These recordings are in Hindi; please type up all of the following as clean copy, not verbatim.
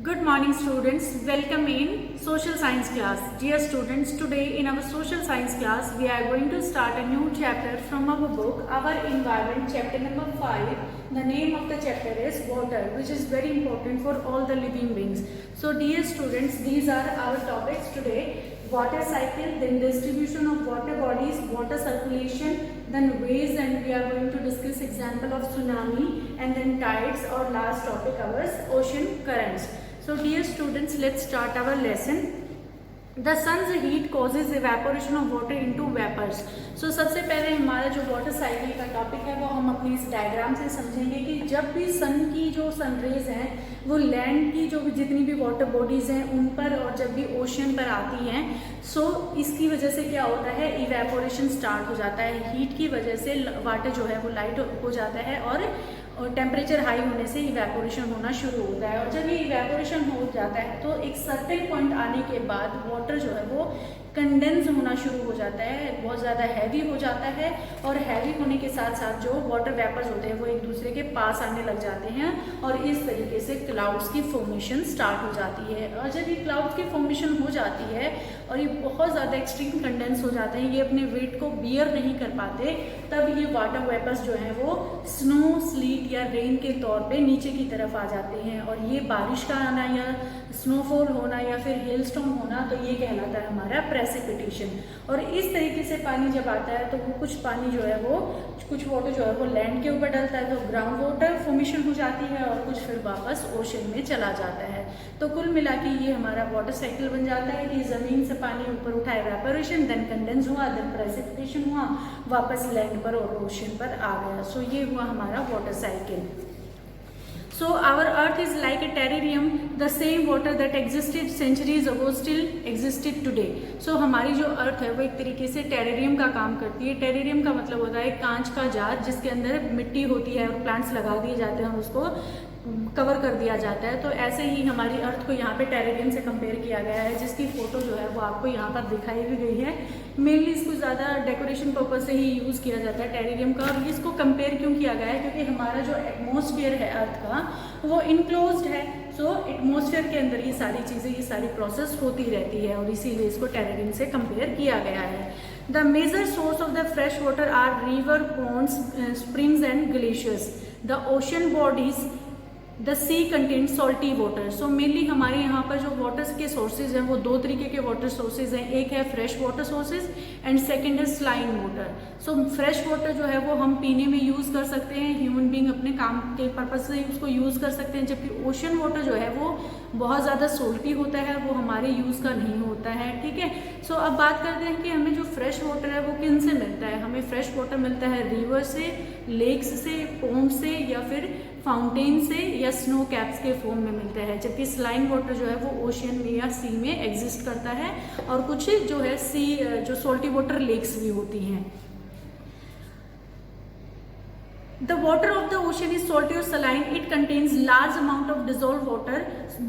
Good morning students, welcome in social science class. Dear students, today in our social science class we are going to start a new chapter from our book, Our Environment, chapter number 5. The name of the chapter is Water, which is very important for all the living beings. So dear students, these are our topics today. Water cycle, then distribution of water bodies, water circulation, then waves, and we are going to discuss example of tsunami, and then tides, or last topic ours, ocean currents. So dear students, let's start our lesson. The sun's heat causes evaporation of water into vapors. So सबसे पहले हमारा जो वाटर साइकिल का टॉपिक है वो हम अपनी इस डायग्राम से समझेंगे कि जब भी सन की जो सनरेज हैं वो लैंड की जो जितनी भी वाटर बॉडीज हैं उन पर और जब भी ओशन पर आती हैं, सो इसकी वजह से क्या होता है, इवेपोरेशन स्टार्ट हो जाता है. हीट की वजह से वाटर जो है वो लाइट हो जाता है और टेम्परेचर हाई होने से इवेपोरेशन होना शुरू होता है. और जब ये इवेपोरेशन हो जाता है तो एक सर्टेन पॉइंट आने के बाद वाटर जो है वो कंडेंस होना शुरू हो जाता है, बहुत ज़्यादा हैवी हो जाता है. और हैवी होने के साथ साथ जो वाटर वेपर्स होते हैं वो एक दूसरे के पास आने लग जाते हैं और इस तरीके से क्लाउड्स की फॉर्मेशन स्टार्ट हो जाती है. और जब ये क्लाउड्स की फॉर्मेशन हो जाती है और ये बहुत ज़्यादा एक्सट्रीम कंडेंस हो जाते हैं, ये अपने वेट को बियर नहीं कर पाते, तब ये वाटर वेपर्स जो हैं वो स्नो, स्लीट या रेन के तौर पे नीचे की तरफ आ जाते हैं. और ये बारिश का आना या स्नोफॉल होना या फिर हेलस्टॉर्म होना, तो ये कहलाता है हमारा प्रेसिपिटेशन. और इस तरीके से पानी जब आता है तो वो कुछ पानी जो है वो कुछ वाटर जो है वो लैंड के ऊपर डलता है तो ग्राउंड वाटर फॉर्मेशन हो जाती है और कुछ फिर वापस ओशन में चला जाता है. तो कुल मिला के ये हमारा वाटर साइकिल बन जाता है कि ज़मीन से पानी ऊपर उठा, इवेपोरेशन, देन कंडेंस हुआ, देन प्रेसिपिटेशन हुआ, वापस लैंड पर और ओशन पर आ गया. सो ये हुआ हमारा water cycle. So our earth is like a terrarium, the same water that existed centuries ago still existed today. So हमारी जो अर्थ है वो एक तरीके से टेरेरियम का काम करती है. टेरेरियम का मतलब होता है कांच का जार जिसके अंदर मिट्टी होती है और प्लांट्स लगा दिए जाते हैं, उसको कवर कर दिया जाता है. तो ऐसे ही हमारी अर्थ को यहाँ पे टेरेरियम से कंपेयर किया गया है, जिसकी फोटो जो है वो आपको यहाँ पर दिखाई भी गई है. मेनली इसको ज़्यादा डेकोरेशन पर्पज से ही यूज़ किया जाता है टेरेरियम का. और इसको कंपेयर क्यों किया गया है, क्योंकि हमारा जो एटमॉस्फेयर है अर्थ का वो इनक्लोज्ड है. सो एटमॉस्फेयर के अंदर ये सारी चीज़ें, ये सारी प्रोसेस होती रहती है और इसीलिए इसको टेरेरियम से कंपेयर किया गया है. The major source of the fresh water are river, ponds, springs and glaciers. The ocean bodies, the sea contain salty water. So mainly हमारे यहाँ पर जो वाटर के सोर्सेज हैं वो दो तरीके के वाटर सोर्सेज हैं. एक है fresh water sources and second है saline water. So fresh water जो है वो हम पीने में यूज़ कर सकते हैं, ह्यूमन बींग अपने काम के पर्पज से उसको यूज़ कर सकते हैं. जबकि ओशन वाटर जो है वो बहुत ज़्यादा सोल्टी होता है, वो हमारे यूज़ का नहीं होता है. ठीक है. सो अब बात करते हैं कि हमें जो फ्रेश वाटर है वो किन से मिलता है. हमें फ्रेश वाटर मिलता है रिवर से, लेक्स से, पोन्ड से या फिर फाउंटेन से या स्नो कैप्स के फॉर्म में मिलता है. जबकि स्लाइन वाटर जो है वो ओशियन में या सी में एग्जिस्ट करता है और कुछ जो है सी जो सॉल्टी वाटर लेक्स भी होती हैं. The water of the ocean is salty or saline. It contains large amount of dissolved water,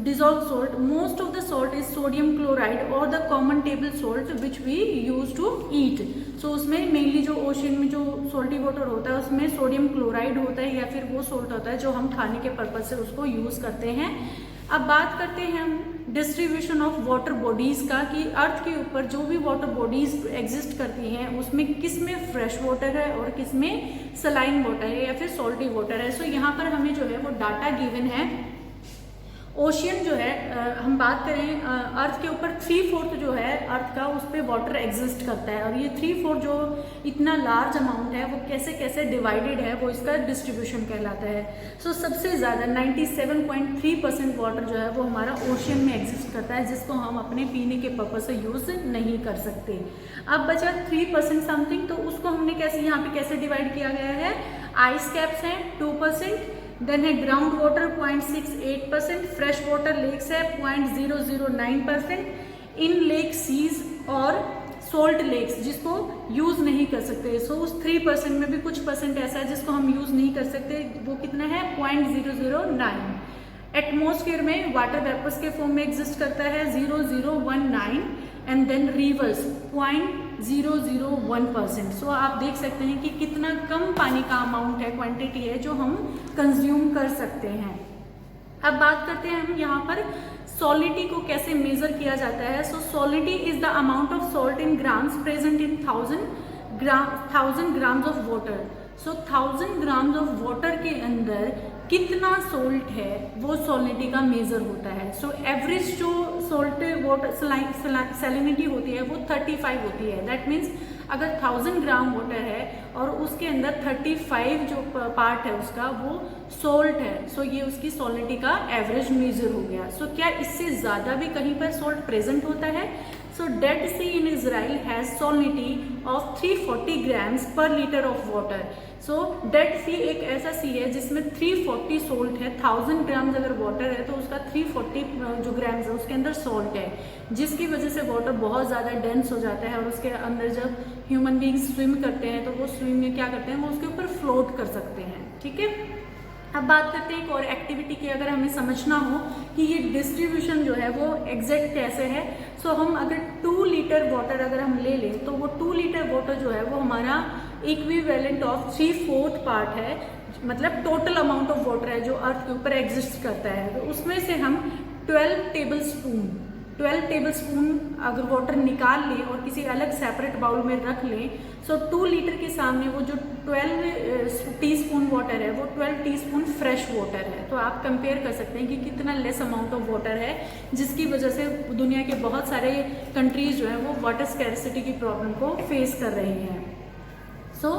dissolved salt. Most of the salt is sodium chloride or the common table salt which we use to eat. So उसमें मेनली जो ओशन में जो सॉल्टी वाटर होता है उसमें सोडियम क्लोराइड होता है या फिर वो सोल्ट होता है जो हम खाने के पर्पज से उसको यूज़ करते हैं. अब बात करते हैं हम डिस्ट्रीब्यूशन ऑफ वाटर बॉडीज़ का कि अर्थ के ऊपर जो भी वाटर बॉडीज़ एग्जिस्ट करती हैं उसमें किस में फ्रेश वाटर है और किस में सलाइन वाटर है या फिर सॉल्टी वाटर है. सो यहाँ पर हमें जो है वो डाटा गिवन है. ओशियन जो है हम बात करें अर्थ के ऊपर 3/4 जो है अर्थ का उस पर वाटर एग्जिस्ट करता है. और ये 3/4 जो इतना लार्ज अमाउंट है वो कैसे कैसे डिवाइडेड है वो इसका डिस्ट्रीब्यूशन कहलाता है. सो सबसे ज़्यादा 97.3% वाटर जो है वो हमारा ओशियन में एग्जिस्ट करता है, जिसको हम अपने पीने के पर्पज से यूज़ नहीं कर सकते. अब बचा 3% समथिंग, तो उसको हमने कैसे यहाँ पे कैसे डिवाइड किया गया है. आइस कैप्स हैं 2%, देन है ground water 0.68%, fresh water lakes है 0.009%, इन लेक सीज और सोल्ट लेक्स जिसको यूज़ नहीं कर सकते. सो उस 3% में भी कुछ परसेंट ऐसा है जिसको हम यूज़ नहीं कर सकते. वो कितना है 0.009. एटमॉस्फेयर में वाटर वेपर्स के फॉर्म में एग्जिस्ट करता है 0.019 एंड देन रिवर्स 0.001%. सो आप देख सकते हैं कि कितना कम पानी का अमाउंट है, क्वांटिटी है जो हम कंज्यूम कर सकते हैं. अब बात करते हैं हम यहाँ पर सॉलिडिटी को कैसे मेजर किया जाता है। So salinity is the amount of salt in grams present in 1000 grams of water. So 1000 grams of water के अंदर कितना सोल्ट है वो सॉलिडिटी का मेजर होता है। सो एवरेज जो सोल्ट वाटर सैलिनिटी होती है वो 35 होती है। दैट मीन्स अगर 1000 ग्राम वाटर है और उसके अंदर 35 जो पार्ट है उसका वो सोल्ट है, सो ये उसकी सॉलिडिटी का एवरेज मेजर हो गया। सो क्या इससे ज़्यादा भी कहीं पर सोल्ट प्रेजेंट होता है? So Dead Sea in Israel has salinity of 340 grams per litre of water. So Dead Sea एक ऐसा सी है जिसमें 340 सोल्ट है। 1000 ग्राम्स अगर वाटर है तो उसका 340 जो ग्राम्स है उसके अंदर सोल्ट है, जिसकी वजह से वाटर बहुत ज़्यादा डेंस हो जाता है और उसके अंदर जब ह्यूमन बींग स्विम करते हैं तो वो स्विम में क्या करते हैं, वो उसके ऊपर फ्लोट कर सकते हैं। ठीक है, अब बात करते हैं एक और एक्टिविटी की। अगर हमें समझना हो कि ये डिस्ट्रीब्यूशन जो है वो एग्जैक्ट कैसे है, सो हम अगर 2 लीटर वाटर अगर हम ले लें तो वो 2 लीटर वाटर जो है वो हमारा इक्विवेलेंट ऑफ 3/4 पार्ट है, मतलब टोटल अमाउंट ऑफ वाटर है जो अर्थ के ऊपर एग्जिस्ट करता है। तो उसमें से हम 12 टेबल स्पून अगर वाटर निकाल लें और किसी अलग सेपरेट बाउल में रख लें, सो 2 लीटर के सामने वो जो 12 टीस्पून वाटर है वो 12 टीस्पून फ्रेश वाटर है। तो आप कंपेयर कर सकते हैं कि कितना लेस अमाउंट ऑफ वाटर है, जिसकी वजह से दुनिया के बहुत सारे कंट्रीज जो है वो वाटर स्कैरसिटी की प्रॉब्लम को फेस कर रही हैं। सो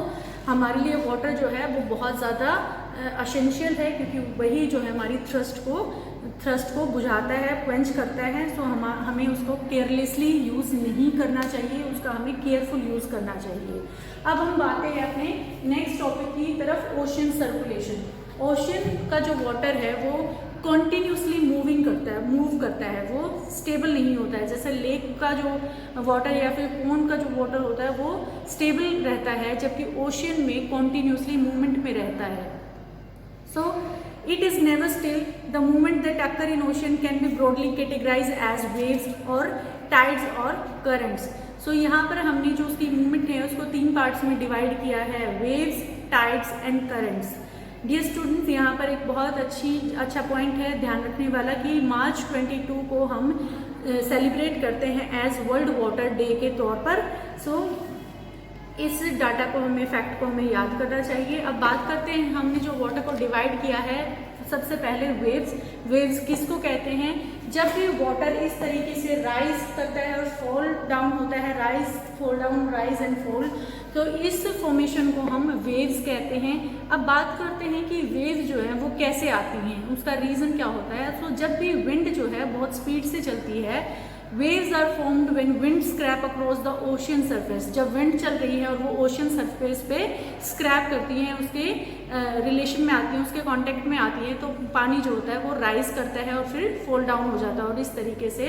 हमारे लिए वाटर जो है वो बहुत ज़्यादा असेंशियल है, क्योंकि वही जो है हमारी थ्रस्ट को बुझाता है, क्वेंच करता है। सो हमें उसको केयरलेसली यूज़ नहीं करना चाहिए, उसका हमें केयरफुल यूज़ करना चाहिए। अब हम बातें हैं अपने नेक्स्ट टॉपिक की तरफ, ओशन सर्कुलेशन। ओशन का जो वाटर है वो कॉन्टिन्यूसली मूव करता है, वो स्टेबल नहीं होता है। जैसे लेक का जो वाटर या फिर पोंड का जो वाटर होता है वो स्टेबल रहता है, जबकि ओशन में कॉन्टिन्यूसली मूवमेंट में रहता है। सो it is never still. The movement that occur in ocean can be broadly categorized as waves or tides or currents. So यहाँ पर हमने जो उसकी मूवमेंट है उसको 3 पार्ट्स में डिवाइड किया है, waves, tides and currents. Dear students, यहाँ पर एक बहुत अच्छा पॉइंट है ध्यान रखने वाला कि मार्च 22 को हम सेलिब्रेट करते हैं एज वर्ल्ड वाटर डे के तौर पर। सो इस डाटा को हमें, फैक्ट को हमें याद करना चाहिए। अब बात करते हैं, हमने जो वाटर को डिवाइड किया है, सबसे पहले वेव्स किसको कहते हैं? जब भी वाटर इस तरीके से राइज करता है और फॉल डाउन होता है, rise fall down, rise and fall, तो इस फॉर्मेशन को हम वेव्स कहते हैं। अब बात करते हैं कि वेव्स जो है वो कैसे आती हैं, उसका रीज़न क्या होता है। तो जब भी विंड जो है बहुत स्पीड से चलती है, waves are formed when wind scrape across the ocean surface. जब विंड चल रही है और वो ओशन सरफेस पे स्क्रैप करती है, उसके रिलेशन में आती है, उसके कांटेक्ट में आती है, तो पानी जो होता है वो राइज करता है और फिर फॉल डाउन हो जाता है, और इस तरीके से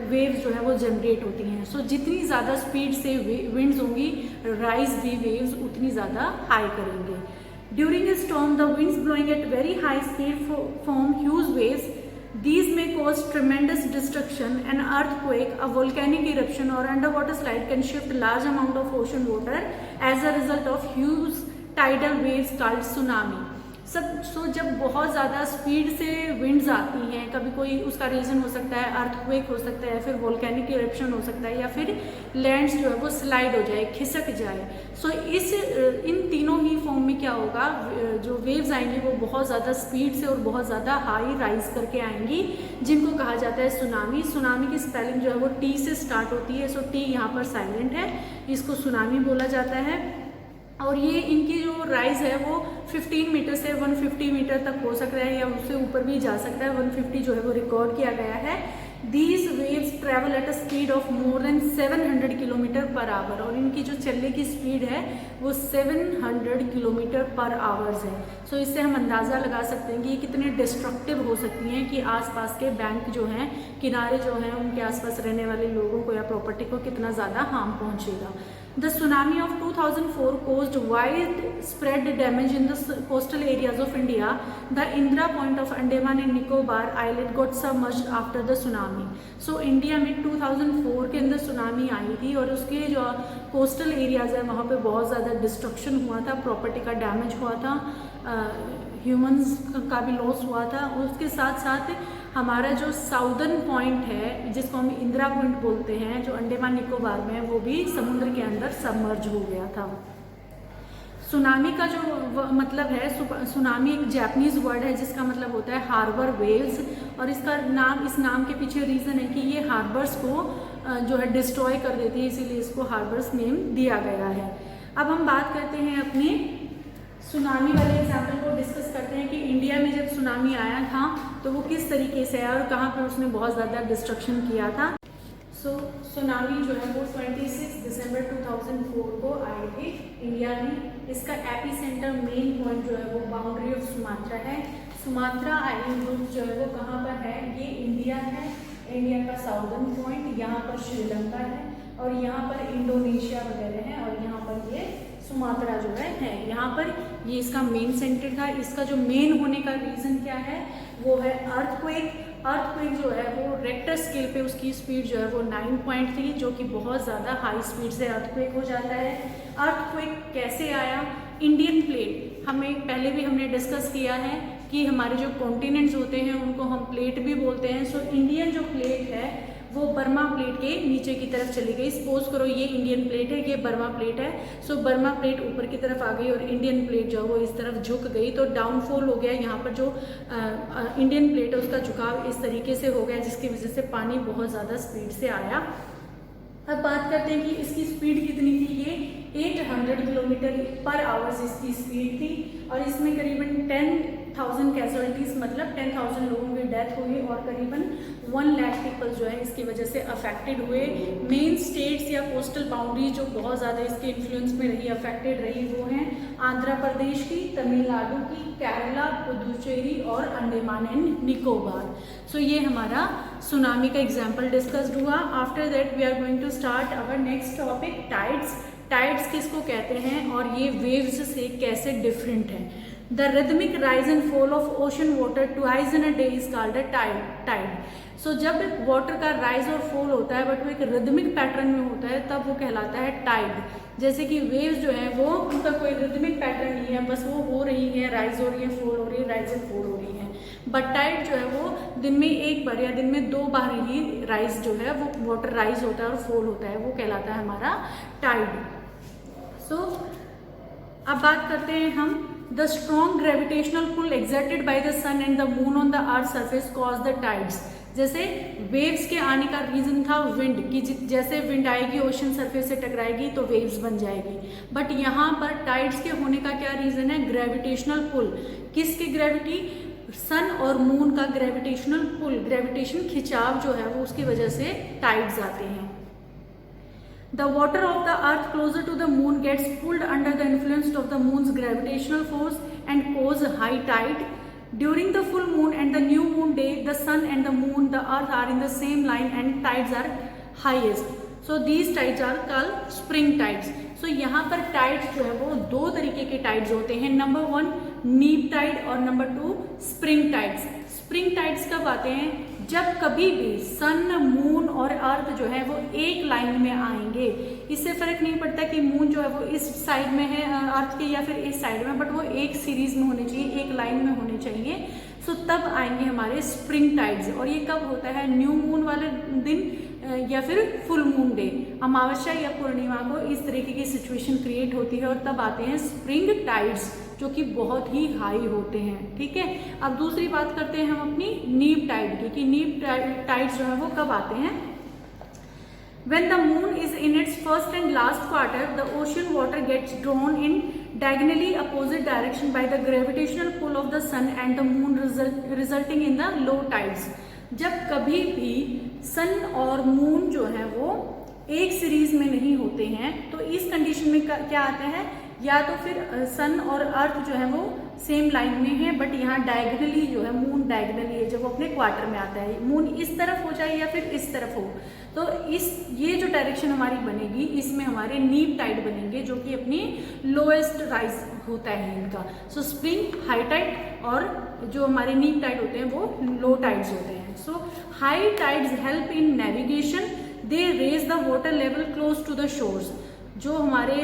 वेव्स जो है वो जनरेट होती हैं। सो जितनी ज़्यादा स्पीड से विंड्स होंगी, राइज भी वेव्स उतनी ज़्यादा हाई करेंगे। During a storm the winds blowing at very high speed form huge waves. These may cause tremendous destruction. An earthquake, a volcanic eruption or underwater slide can shift large amount of ocean water as a result of huge tidal waves called tsunami. जब बहुत ज़्यादा स्पीड से विंड्स आती हैं, कभी कोई उसका रीज़न हो सकता है अर्थक्वेक हो सकता है, फिर वोल्केनिक इरप्शन हो सकता है, या फिर लैंड्स जो है वो स्लाइड हो जाए, खिसक जाए। सो इन तीनों ही फॉर्म में क्या होगा, जो वेव्स आएंगी वो बहुत ज़्यादा स्पीड से और बहुत ज़्यादा हाई राइज करके आएंगी, जिनको कहा जाता है सुनामी। सुनामी की स्पेलिंग जो है वो टी से स्टार्ट होती है, सो टी यहाँ पर साइलेंट है, इसको सुनामी बोला जाता है। और ये इनकी जो राइज है वो 15 मीटर से 150 मीटर तक हो सकता है, या उससे ऊपर भी जा सकता है। 150 जो है वो रिकॉर्ड किया गया है। These waves travel at a speed of more than 700 kilometre per hour, और इनकी जो चलने की स्पीड है वो 700 किलोमीटर पर आवर्स है। सो इससे हम अंदाज़ा लगा सकते हैं कि ये कितने डिस्ट्रक्टिव हो सकती हैं, कि आसपास के बैंक जो हैं, किनारे जो हैं, उनके आसपास रहने वाले लोगों को या प्रॉपर्टी को कितना ज़्यादा हार्म पहुँचेगा। The tsunami of 2004 caused widespread damage in the coastal areas of India. The Indra Point of Andaman and Nicobar Island got submerged after the tsunami. So India में 2004 के अंदर सुनामी आई थी, और उसके जो कोस्टल एरियाज है वहाँ पे बहुत ज़्यादा डिस्ट्रक्शन हुआ था, प्रॉपर्टी का डैमेज हुआ था। ह्यूमंस का भी लॉस हुआ था। उसके साथ साथ हमारा जो साउदर्न पॉइंट है जिसको हम इंदिरा पॉइंट बोलते हैं, जो अंडमान निकोबार में है, वो भी समुद्र के अंदर सबमर्ज हो गया था। सुनामी का जो मतलब है, सुनामी एक जापानीज वर्ड है जिसका मतलब होता है हार्बर वेव्स, और इसका नाम, इस नाम के पीछे रीज़न है कि ये हार्बर्स को जो है डिस्ट्रॉय कर देती है, इसीलिए इसको हार्बर्स नेम दिया गया है। अब हम बात करते हैं अपने सुनामी वाले एग्जाम्पल को डिस्कस करते हैं कि इंडिया में जब सुनामी आया था तो वो किस तरीके से आया और कहाँ पर उसने बहुत ज़्यादा डिस्ट्रक्शन किया था। सुनामी जो है वो 26 दिसंबर 2004 को आई थी इंडिया में। इसका एपी सेंटर मेन पॉइंट जो है वो बाउंड्री ऑफ सुमात्रा है। सुमात्रा आइलैंड ग्रुप जो है वो कहाँ पर है, ये इंडिया है, इंडिया का साउदर्न पॉइंट, यहाँ पर श्रीलंका है और यहाँ पर इंडोनेशिया वगैरह है, और यहाँ पर ये सुमात्रा जो है यहाँ पर ये इसका मेन सेंटर था। इसका जो मेन होने का रीज़न क्या है, वो है अर्थक्वेक। अर्थक्वेक जो है वो रेक्टर स्केल पे उसकी स्पीड जो है वो 9.3, जो कि बहुत ज़्यादा हाई स्पीड से अर्थक्वेक हो जाता है। अर्थक्वेक कैसे आया, इंडियन प्लेट, हमें पहले भी हमने डिस्कस किया है कि हमारे जो कॉन्टिनेंट्स होते हैं उनको हम प्लेट भी बोलते हैं। सो इंडियन जो प्लेट है वो बर्मा प्लेट के नीचे की तरफ चली गई। सपोज करो ये इंडियन प्लेट है, ये बर्मा प्लेट है। सो बर्मा प्लेट ऊपर की तरफ आ गई और इंडियन प्लेट जो है वो इस तरफ झुक गई, तो डाउनफॉल हो गया। यहाँ पर जो इंडियन प्लेट है उसका झुकाव इस तरीके से हो गया, जिसकी वजह से पानी बहुत ज़्यादा स्पीड से आया। अब बात करते हैं कि इसकी स्पीड कितनी थी, ये 800 किलोमीटर पर आवर्स इसकी स्पीड थी, और इसमें करीबन 10,000 कैजुअलिटीज़, मतलब 10,000 लोगों की डेथ हुई और करीबन 1 लाख पीपल जो है इसकी वजह से अफेक्टेड हुए। मेन स्टेट्स या कोस्टल बाउंड्री जो बहुत ज़्यादा इसके इन्फ्लुएंस में रही, अफेक्टेड रही, वो हैं आंध्र प्रदेश की, तमिलनाडु की, केरला, पुदुचेरी और अंडमान एंड निकोबार। सो ये हमारा सुनामी का एग्जाम्पल डिस्कस्ड हुआ। After that we are going to start our next topic, tides. Tides किसको कहते हैं और ये वेव्स से कैसे डिफरेंट है। The rhythmic rise and fall of ocean water twice in a day is called a tide. So जब वाटर का राइज और फॉल होता है बट वो एक रिदमिक पैटर्न में होता है तब वो कहलाता है टाइड। जैसे कि वेव्स जो है वो उनका कोई रिदमिक पैटर्न नहीं है, बस वो हो रही है, राइज हो रही है, फॉल हो रही है, राइज एंड फॉल हो रही है। बट टाइड जो है वो दिन में एक बार या दिन में 2 बार ही राइज जो है वो वाटर राइज होता है और फॉल होता है, वो कहलाता है हमारा टाइड। सो अब बात करते हैं हम, the strong gravitational pull exerted by the sun and the moon on the earth surface cause the tides. जैसे वेव्स के आने का रीजन था विंड, कि जैसे विंड आएगी ओशन सरफेस से टकराएगी तो वेव्स बन जाएगी। बट यहाँ पर टाइड्स के होने का क्या रीजन है, ग्रेविटेशनल पुल। किसकी ग्रेविटी, सन और मून का ग्रेविटेशनल पुल, ग्रेविटेशन खिंचाव जो है वो उसकी वजह से टाइड्स आते हैं। The water of the earth closer to the moon gets pulled under the influence of the moon's gravitational force and cause high tide. During the full moon and the new moon day, the sun and the moon, the earth are in the same line and tides are highest. So these tides are called spring tides. So यहाँ पर tides जो है वो 2 तरीके के tides होते हैं। नंबर 1 नीप टाइड और number 2 spring tides. Spring tides कब आते हैं, जब कभी भी सन, मून और अर्थ जो है वो एक लाइन में आएंगे। इससे फर्क नहीं पड़ता कि मून जो है वो इस साइड में है अर्थ के या फिर इस साइड में, बट वो एक सीरीज में होने चाहिए, एक लाइन में होने चाहिए। सो तब आएंगे हमारे स्प्रिंग टाइड्स। और ये कब होता है, न्यू मून वाले दिन या फिर फुल मून डे, अमावस्या या पूर्णिमा को इस तरीके की सिचुएशन क्रिएट होती है और तब आते हैं स्प्रिंग टाइड्स जो कि बहुत ही हाई होते हैं। ठीक है, अब दूसरी बात करते हैं हम अपनी नीप टाइड की, कि नीप टाइड्स जो है वो कब आते हैं। When the moon is in its first and last quarter, the ocean water gets drawn in diagonally opposite direction by the gravitational pull of the sun and the moon, resulting in the low tides. जब कभी भी सन और मून जो है वो एक सीरीज में नहीं होते हैं तो इस कंडीशन में क्या आता है, या तो फिर सन और अर्थ जो है वो सेम लाइन में है बट यहाँ डायगनली जो है, मून डायगनली है जब वो अपने क्वार्टर में आता है, मून इस तरफ हो जाए या फिर इस तरफ हो, तो ये जो डायरेक्शन हमारी बनेगी इसमें हमारे नीप टाइड बनेंगे जो कि अपनी लोएस्ट राइज होता है इनका। सो स्प्रिंग हाई टाइड और जो हमारे नीप टाइड होते हैं वो लो टाइड्स होते हैं। So high tides help in navigation, they raise the water level close to the shores. जो हमारे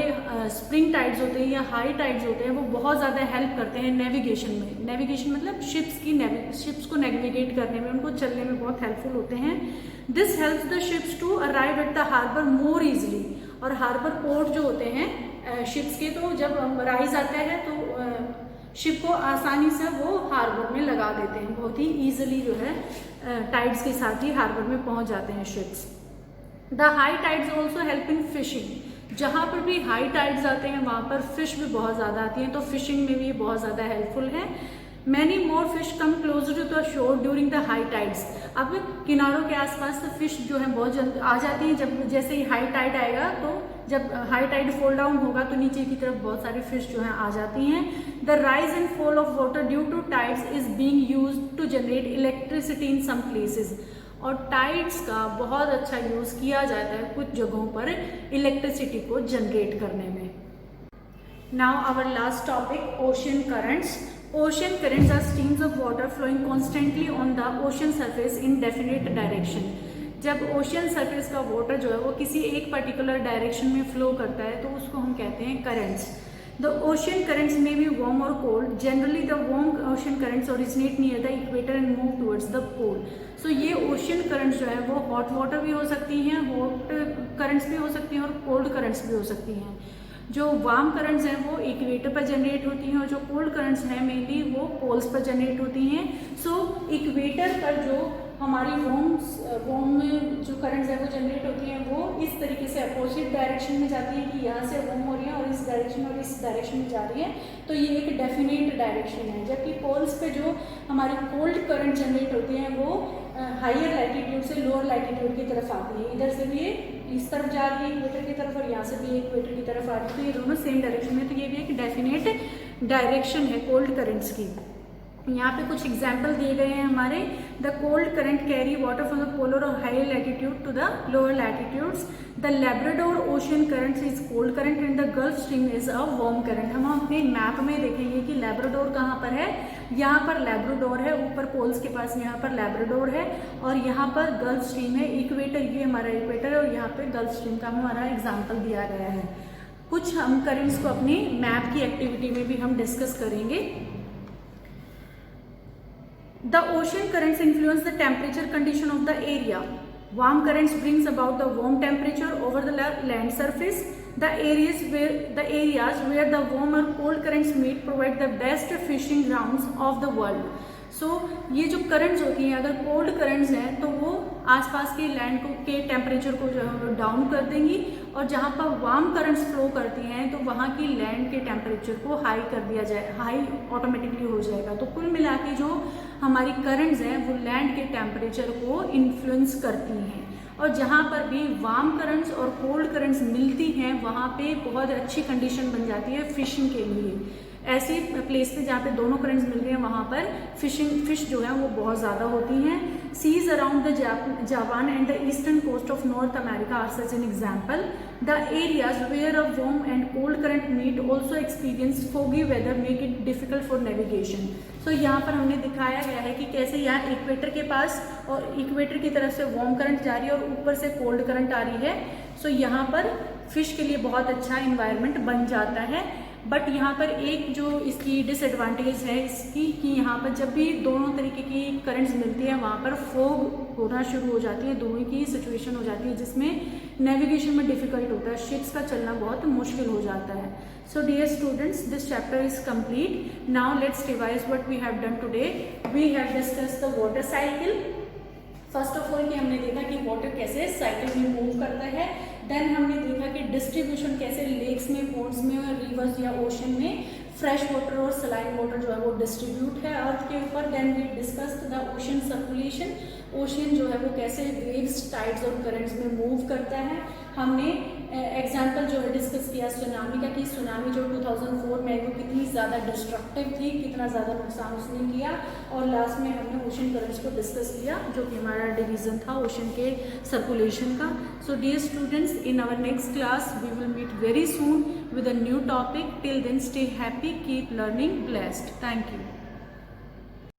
स्प्रिंग टाइड्स होते हैं या हाई टाइड्स होते हैं वो बहुत ज़्यादा हेल्प करते हैं नेविगेशन में। नेविगेशन मतलब शिप्स को नेविगेट करने में, उनको चलने में बहुत हेल्पफुल होते हैं। This helps the ships to arrive at the harbour more easily. और हार्बर पोर्ट जो होते हैं शिप्स के, तो जब राइज आता है तो शिप को आसानी से वो हार्बर में लगा देते हैं, बहुत ही ईजिली जो है टाइड्स के साथ ही हार्बर में पहुंच जाते हैं ships. The high tides also help in fishing. जहाँ पर भी हाई टाइड्स आते हैं वहाँ पर फिश भी बहुत ज़्यादा आती हैं, तो फिशिंग में भी ये बहुत ज़्यादा हेल्पफुल है। Many more fish come closer to the shore during the high tides. अब किनारों के आसपास तो फिश जो है बहुत जल्द आ जाती हैं, जब जैसे ही हाई टाइड आएगा, तो जब हाई टाइड फॉल डाउन होगा तो नीचे की तरफ बहुत सारी फिश जो है आ जाती हैं। The rise and fall of water due to tides is being used to generate electricity in some places. और टाइड्स का बहुत अच्छा यूज़ किया जाता है कुछ जगहों पर इलेक्ट्रिसिटी को जनरेट करने में। Now our last topic, ocean currents. Ocean currents are streams of water flowing constantly on the ocean surface in definite direction. जब ओशन सरफेस का वाटर जो है वो किसी एक पर्टिकुलर डायरेक्शन में फ्लो करता है तो उसको हम कहते हैं currents. The ocean currents may be warm or cold. Generally, the warm ocean currents originate near the equator and move towards the pole. So ये ocean currents जो है वो hot water भी हो सकती हैं, hot currents भी हो सकती हैं और cold currents भी हो सकती हैं। जो वार्म करंट्स हैं वो इक्वेटर पर जनरेट होती हैं और जो कोल्ड करंट्स हैं मेनली वो पोल्स पर जनरेट होती हैं। सो इक्वेटर पर जो हमारी वार्म जो करंट्स हैं वो जनरेट होती हैं वो इस तरीके से अपोजिट डायरेक्शन में जाती हैं कि यहाँ से वार्म हो रही है और इस डायरेक्शन में जा रही है, तो ये एक डेफिनेट डायरेक्शन है। जबकि पोल्स पे जो हमारी कोल्ड करंट जनरेट होती हैं वो हायर लैटिट्यूड से लोअर लैटिट्यूड की तरफ आती है। इधर से भी ये इस तरफ जा रही है इक्वेटर की तरफ और यहाँ से भी इक्वेटर की तरफ आ रही है, तो ये दोनों सेम डायरेक्शन में, तो ये भी एक डेफिनेट डायरेक्शन है कोल्ड करंट्स की। यहाँ पे कुछ एग्जाम्पल दिए गए हैं हमारे। The cold current carry water from the polar or higher latitude to the lower latitudes. The Labrador ocean current is cold current and the Gulf Stream is a warm current. हम अपने मैप में देखेंगे कि लैब्राडोर कहाँ पर है, यहाँ पर लैब्राडोर है, ऊपर पोल्स के पास यहाँ पर लैब्राडोर है और यहाँ पर गल्फ स्ट्रीम है। इक्वेटर, ये हमारा इक्वेटर है और यहाँ पे गल्फ स्ट्रीम का हमारा एग्जाम्पल दिया गया है। कुछ हम करंट्स को अपनी मैप की एक्टिविटी में भी हम डिस्कस करेंगे। The ocean currents influence the temperature condition of the area. Warm currents brings about the warm temperature over the land surface. The areas where the warm or cold currents meet provide the best fishing grounds of the world. सो ये जो करंट्स होती हैं, अगर कोल्ड करंट्स हैं तो वो आसपास के लैंड के टेम्परेचर को जो है डाउन कर देंगी और जहाँ पर वार्म करंट्स फ्लो करती हैं तो वहाँ की लैंड के टेम्परेचर को हाई कर दिया जाए, हाई ऑटोमेटिकली हो जाएगा। तो कुल मिला के जो हमारी करंट्स हैं वो लैंड के टेम्परेचर को इन्फ्लुएंस करती हैं और जहाँ पर भी वार्म करंट्स और कोल्ड करंट्स मिलती हैं वहाँ पे बहुत अच्छी कंडीशन बन जाती है फिशिंग के लिए। ऐसी प्लेस पे जहाँ पे दोनों करंट्स मिल रही हैं वहाँ पर फिश जो है वो बहुत ज़्यादा होती हैं। Seas around the Japan and the eastern coast of North America are such an example. The areas where a warm and cold current meet also experience foggy weather make it difficult for navigation. So यहाँ पर हमने दिखाया गया है कि कैसे यहाँ इक्वेटर के पास और इक्वेटर की तरफ से वार्म करंट जा रही है और ऊपर से कोल्ड करंट आ रही है। सो यहाँ पर फिश के लिए बहुत अच्छा इन्वायरमेंट बन जाता है। बट यहाँ पर एक जो इसकी डिसएडवांटेज है इसकी कि यहाँ पर जब भी दोनों तरीके की करंट्स मिलती है वहाँ पर फोग होना शुरू हो जाती है, दोनों की सिचुएशन हो जाती है जिसमें नेविगेशन में डिफिकल्ट होता है, शिप्स का चलना बहुत मुश्किल हो जाता है। So dear students, this chapter is complete. Now let's revise what we have done today. We have discussed the water cycle. First of all कि हमने देखा कि वाटर कैसे साइकिल में मूव करता है। देन हमने देखा कि डिस्ट्रीब्यूशन कैसे लेक्स में, पोन्ड्स में और रिवर्स या ओशन में फ्रेश वाटर और सलाइन वाटर जो है वो डिस्ट्रीब्यूट है अर्थ के ऊपर। Then we discussed the ocean circulation, ocean जो है वो कैसे वेव्स, टाइड्स और करंट्स में मूव करता है। हमने एग्जाम्पल जो है डिस्कस किया सुनामी का कि सुनामी जो 2004 में वो कितनी ज़्यादा डिस्ट्रक्टिव थी, कितना ज़्यादा नुकसान उसने किया। और लास्ट में हमने ओशन करंट्स को डिस्कस किया जो कि हमारा डिवीज़न था ओशन के सर्कुलेशन का। So dear students, in our next class we will meet very soon with a new topic. Till then, stay happy, keep learning, blessed. Thank you.